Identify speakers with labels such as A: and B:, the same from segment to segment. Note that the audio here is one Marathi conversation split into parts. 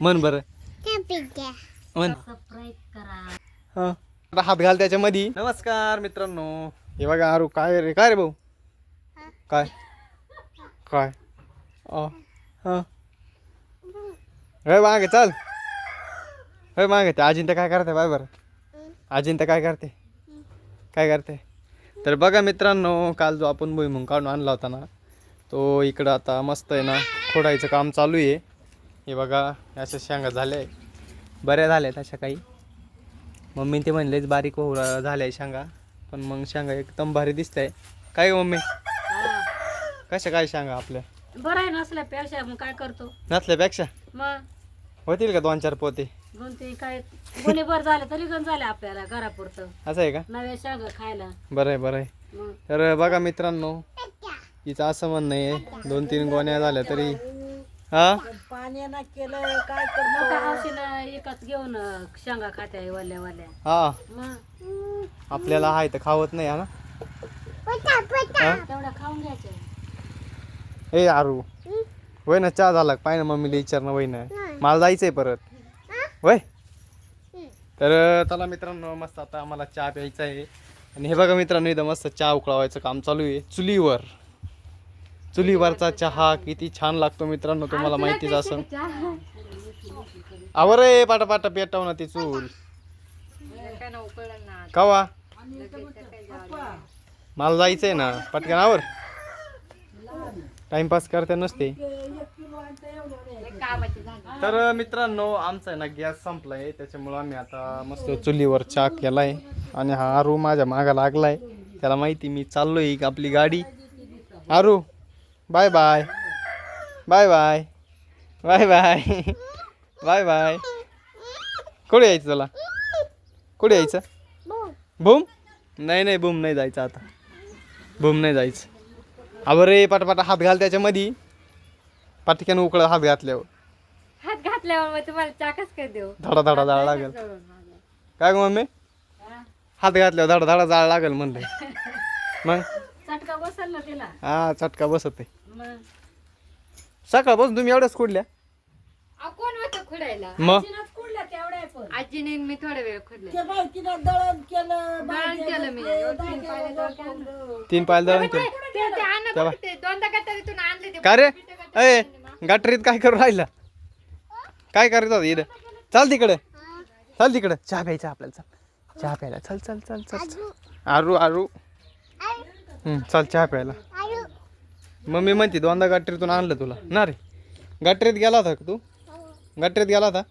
A: म्हण बरं म्हण. हा आता हात घाल त्याच्यामध्ये. नमस्कार मित्रांनो, हे बघा आरू. काय रे, काय रे भाऊ, काय काय हा मागे चल. मागे ते अजिंठा काय करते बाय बरं. अजिंठा काय करते, काय करते. तर बघा मित्रांनो, काल जो आपण भुईमुग काढून आणला होता ना, तो इकडं आता मस्त आहे ना खोडायचं काम चालू आहे. हे बघा अशा शेंगा झाल्या, बऱ्या झाल्यात अशा काही. मम्मी ते म्हणलेच बारीक होऊ झाल्या शेंगा, पण मग शेंगा एकदम भारी दिसतंय. काय मम्मी, कशा काय शेंगा आपल्या
B: बरं आहे. नसल्यापेक्षा मग काय करतो,
A: नसल्यापेक्षा
B: मग
A: होतील का 2-4 पोते.
B: ते काय गुन्हे बरं झाले तरी गण झाले आपल्याला घरापुरतं.
A: असं आहे का.
B: नव्या शाग खायला.
A: बरं आहे बरं आहे.
B: मग
A: तर बघा मित्रांनो, हिचं असं म्हणणं आहे 2-3 गोण्या झाल्या तरी हा
B: पाण्यानं केलं काय करतो हौशीनं एकच घेऊन शेंगा खात्या वल्या वल्या.
A: हा
B: मग
A: आपल्याला आहे तर खावत नाही हा ना.
B: तेवढा खाऊन घ्यायचं.
A: ए आरू, होय ना चहा झाला पाय ना. मम्मीला विचारणं होय ना, मला जायचंय परत होय. तर चला मित्रांनो, मस्त आता आम्हाला चहा प्यायचा आहे. आणि हे बघा मित्रांनो, इथं मस्त चहा उकळवायचं काम चालू आहे चुलीवर. चुलीवरचा चहा किती छान लागतो मित्रांनो, तुम्हाला माहितीच असं. आवर रे पाटा पेटव ना ती चूल. कवा मला जायचंय ना, पटकन आवर. टाइमपास करते नसते. तर मित्रांनो, आमचा आहे ना गॅस संपलाय, त्याच्यामुळं आम्ही आता मस्त चुलीवर चहा केलाय. आणि हा आरू माझ्या मागा लागलाय, त्याला माहिती मी चाललोय आपली गाडी. Aaru bye bye bye bye bye bye bye bye. कुठे यायचं तुला, कुठे यायचं. बूम नाही बूम नाही जायचं आता, बूम नाही जायचं. आवर रे पटापटा हात घाल त्याच्यामध्ये, पटक्यान उकळ हात घातल्यावर.
B: हात घातल्यावर मग तुम्हाला चाकच काय देऊ.
A: धडा जाळ लागेल. काय ग मम्मी, हात घातल्यावर धडा जाळ लागेल म्हणले. मग
B: चटका बसल ना तिला.
A: हा चटका बसत आहे.
B: मग
A: सकाळपासून तुम्ही एवढ्याच खुडल्या.
B: कोण होतं खुडायला.
A: मग
B: आजीने मी थोडा वेळ खुडले.
C: दळण केलं
B: दळण केलं मी.
A: 3 पायल दळण केलं.
B: ते आणलं बघ, ते दोनदा गटारीतून आणले ते.
A: काय रे अय, गटरीत काय करू राहिला, काय करत होता इथं. चाल तिकडे, चल तिकडे चहा प्यायचा आपल्याला. चल चहा प्यायला, चल चल चल चल. आरू चल चहा प्यायला. मम्मी म्हणते 2दा गटरीतून आणलं तुला ना रे. गटरीत गेला होता का तू, गटरीत गेला होता.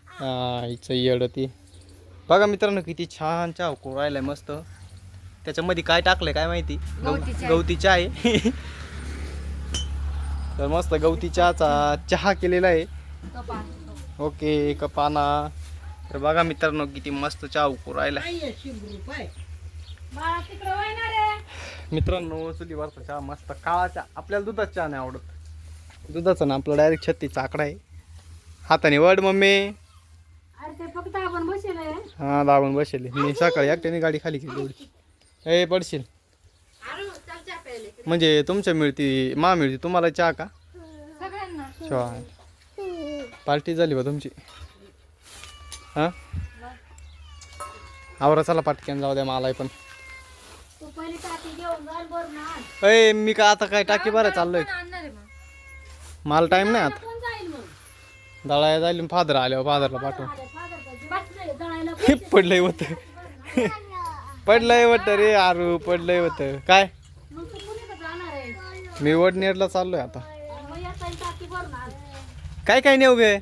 A: हा हिचं येडं ती. बघा मित्रांनो, किती छान चहा उकळून राहिलाय मस्त. त्याच्यामध्ये काय टाकलंय काय माहिती, गवती चहा आहे. तर मस्त गवती चहाचा चहा केलेला आहे. ओके कपाना. तर बघा मित्रांनो, किती मस्त चहा उकळून राहिला मित्रांनो. चुलीवरचा चहा मस्त काळा चहा. आपल्याला दुधाचा चहा नाही आवडत, दुधाचा ना आपला डायरेक्ट 36 आकडा आहे. हाताने वड मम्मी.
B: अरे ते फक्त आपण बसेल आहे.
A: हा दाबून बसेल. मी सकाळी एकट्याने गाडी खाली केली एवढी. ए पडशील म्हणजे तुमच्या मिळती मिळती तुम्हाला चहा का.
B: सगळ्यांना
A: पार्टी झाली बा तुमची. हा आवरा चला पटक्यान जाऊ द्या मला पण.
B: तू पहिली टाकी घेऊन जा बरं ना.
A: अय मी का आता काय टाकी बरं चाललोय,
B: आणणार आहे मग.
A: मला टाइम नाही आता.
B: कोण जाईल मग.
A: दळायला जाईल. फादर आल्यावर फादरला पाठव.
B: बसलंय दळायला.
A: पडलंय होत, पडलंय होत रे आरू, पडलंय होत. काय
B: मग तू कुणीकडे जाणार आहे.
A: मी वडनेरला चाललोय आता.
B: मग येता टाकी भरून आण.
A: काय नेऊ गे.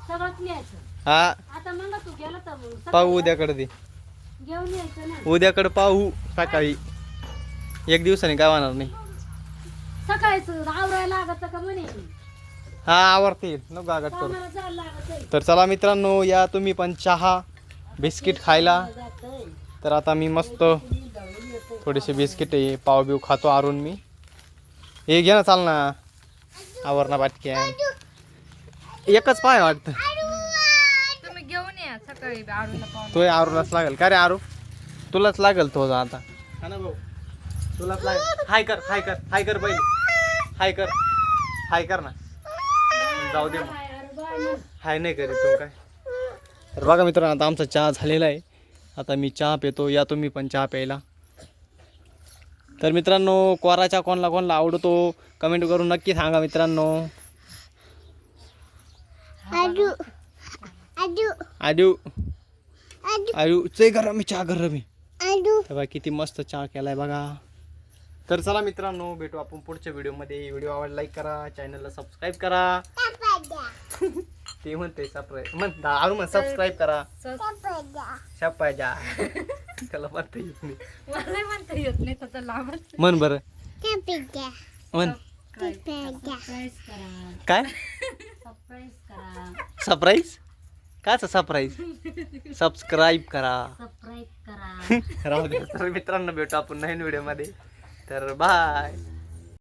B: सगळंच न्यायचं.
A: हा
B: आता मग तू गेला तर मग
A: पाहू उद्याकडे ते,
B: घेऊन यायचं ना.
A: उद्याकडे पाहू सकाळी. एक दिवसाने काय होणार नाही.
B: सकाळीच आवरायला लागत का म्हणे.
A: हा आवडते नको गागट करू.
B: कामाला जायला लागत आहे.
A: तर चला मित्रांनो, या तुम्ही पण चहा बिस्किट खायला. तर आता मी मस्त थोडेसे बिस्किट आहे पाव बिव खातो आरून मी. हे घे ना, चाल ना आवरणा बाटक्या. एकच पाय वाटतं.
B: तुम्ही घेऊन या सकाळी आरूला पाव.
A: तो आरूलाच लागेल का रे आरू, तुलाच लागेल तो आता. हा ना भाऊ, तुलाच लागेल. हाय कर हाय कर हाय कर पहिले, हाय कर हाय कर ना. जाऊ दे मग. हाय नाही करीत तू काय. तर बघा मित्रांनो आता आमचा चहा झालेला आहे. आता मी चहा पितो, या तुम्ही पण चहा प्यायला. तर मित्रांनो कोरा चहा कोणाला आवडतो कमेंट करून नक्की सांगा मित्रांनो. आडू चे गरम चहा गरम बघा किती मस्त चहा केलाय बघा. तर चला मित्रांनो भेटू आपण पुढच्या व्हिडिओमध्ये. व्हिडिओ आवडला लाईक करा, चॅनलला सबस्क्राईब करा. ते म्हणते सबस्क्राईब करा. शापायजा त्याला म्हणता येत नाही.
B: मला म्हणता येत नाही तर लांबच.
A: म्हण बरं म्हण
B: सरप्राईज करा.
A: काय
B: सरप्राईज करा.
A: सरप्राईज काच सरप्राईज सबस्क्राईब करा.
B: सरप्राईज करा.
A: राहू दे. तर मित्रांनो भेटू आपण नवीन व्हिडिओमध्ये. तर बाय.